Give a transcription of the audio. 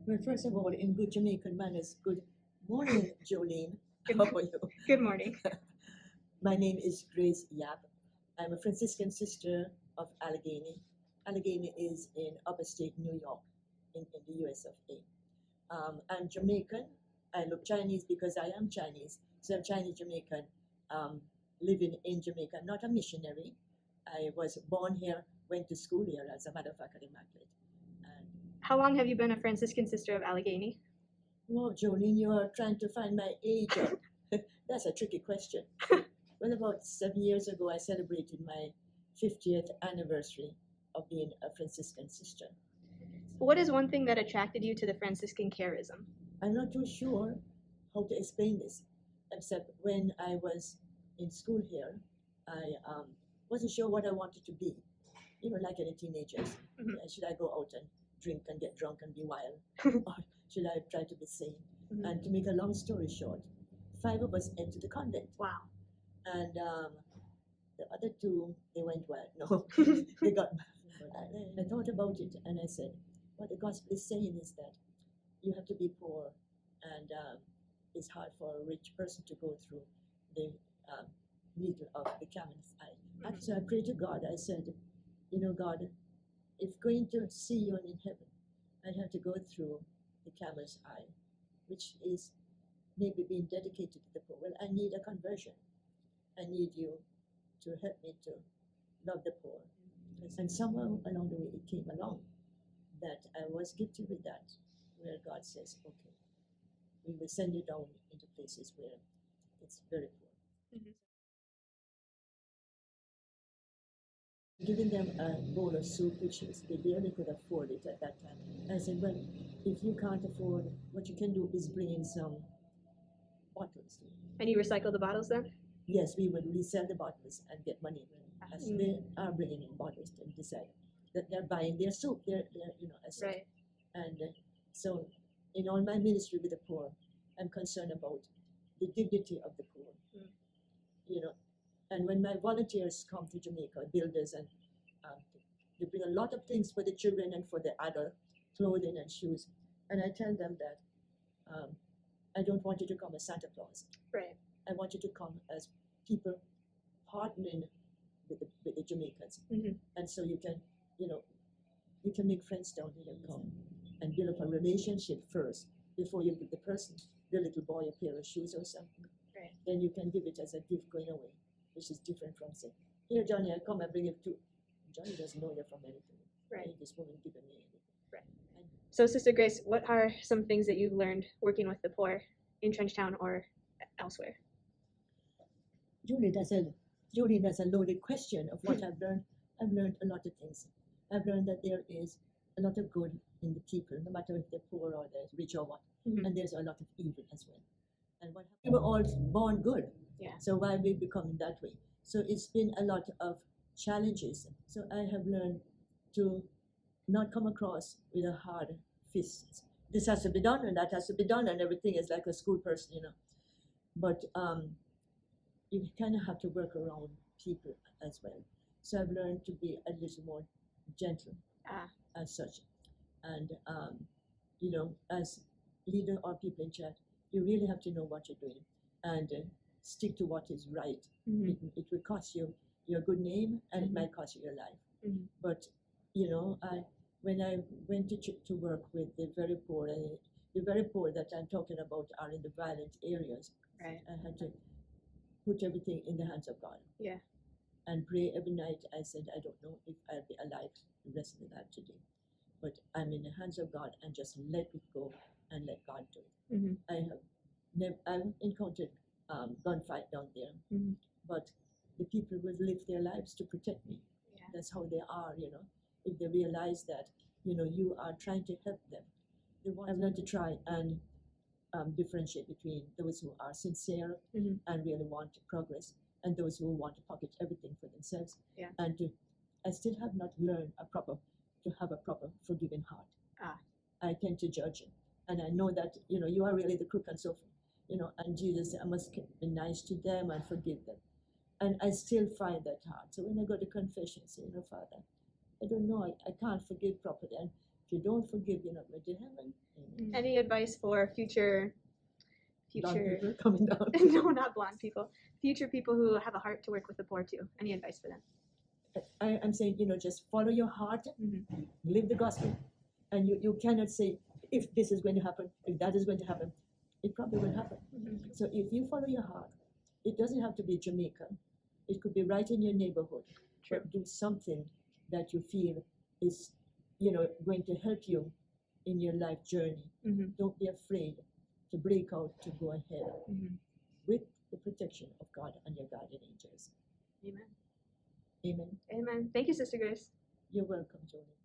Well, first of all, in good Jamaican manners, good morning, Jolene. Good How are you? Good morning. My name is Grace Yap. I'm a Franciscan sister of Allegany. Allegany is in upstate New York in the US of A. I'm Jamaican. I look Chinese because I am Chinese. So I'm Chinese Jamaican, living in Jamaica. I'm not a missionary. I was born here, went to school here, as a matter of fact, at Immaculate. And How long have you been a Franciscan Sister of Allegany? well, Jolene, you are trying to find my age. That's a tricky question. Well, about 7 years ago, I celebrated my 50th anniversary of being a Franciscan sister. What is one thing that attracted you to the Franciscan charism? I'm not too sure how to explain this, except when I was in school here, I wasn't sure what I wanted to be. You know, like any teenagers. Mhm. Should I go out and drink and get drunk and be wild? Or should I try to be sane? Mhm. And to make a long story short, 5 of us entered the convent. Wow. And the other 2, they went wild. No, they got. I thought about it and I said, what the gospel is saying is that you have to be poor, and it's hard for a rich person to go through the needle of the camel's eye. And so I prayed to God. I said, you know, God, if going to see you in heaven, I have to go through the camel's eye, which is maybe being dedicated to the poor. Well, I need a conversion. I need you to help me to love the poor. And somewhere along the way, it came along that I was gifted with that, where God says, okay, we will send you down into places where it's very poor. Mhm. Giving them a bowl of soup, which is, they barely could afford it at that time. I said, well, if you can't afford, what you can do is bring in some bottles. And you recycle the bottles then? Yes, we would resell the bottles and get money. As Mm. they are bringing in bottles and decide that they're buying their soup, they're you know, as Right. And so, in all my ministry with the poor, I'm concerned about the dignity of the poor. Mm. You know, and when my volunteers come to Jamaica, builders, and they bring a lot of things for the children and for the adult, clothing and shoes, and I tell them that I don't want you to come as Santa Claus. Right. I want you to come as people partnering with the Jamaicans, Mhm. and so you can, you know, you can make friends down here and come and build up a relationship first before you give the person, the little boy, a pair of shoes or something. Right. Then you can give it as a gift going away, which is different from saying, here, Johnny, I come and bring it to. Johnny doesn't know you're from anything. Right. Hey, this woman giving me anything. Right. And So, Sister Grace, what are some things that you've learned working with the poor in Trenchtown or elsewhere? Julie, that's a loaded question of what I've learned. I've learned a lot of things. I've learned that there is a lot of good in the people, no matter if they're poor or they're rich or what. Mhm. And there's a lot of evil as well. And what we were all born good. Yeah. So why we becoming that way? So it's been a lot of challenges. So I have learned to not come across with a hard fist. This has to be done and that has to be done, and everything is like a school person, you know. But you kind of have to work around people as well. So I've learned to be a little more gentle as such. And, you know, as leader or people in church, you really have to know what you're doing and stick to what is right. Mhm. It will cost you your good name and it Mhm. might cost you your life. Mhm. But, you know, when I went to work with the very poor, the very poor that I'm talking about are in the violent areas. Right. I had to put everything in the hands of God. Yeah. And pray every night. I said, I don't know if I'll be alive the rest of the life today, but I'm in the hands of God and just let it go and let God do it. Mhm. I've encountered gunfight down there, Mhm. but the people will live their lives to protect me. Yeah. That's how they are, you know. If they realize that, you know, you are trying to help them, I've learned to try and differentiate between those who are sincere Mhm. and really want progress and those who want to pocket everything for themselves. Yeah. And I still have not learned to have a proper forgiving heart. I tend to judge, and I know that, you know, you are really the crook and so forth, you know, and Jesus said, I must be nice to them and forgive them. And I still find that hard. So when I go to confession, say, you know, Father, I don't know, I can't forgive properly. And If you don't forgive, you're not going to heaven. Amen. Any advice for future Blonde people coming down. no, not blonde people, future people who have a heart to work with the poor too? Any advice for them? I'm saying, just follow your heart, live the gospel, and you cannot say if this is going to happen, if that is going to happen. It probably will happen. So if you follow your heart, it doesn't have to be Jamaica. It could be right in your neighborhood. True. But do something that you feel is, going to help you in your life journey. Don't be afraid to break out, to go ahead with the protection of God and your guardian angels. Amen. Amen. Amen. Thank you, Sister Grace. You're welcome, Joleen.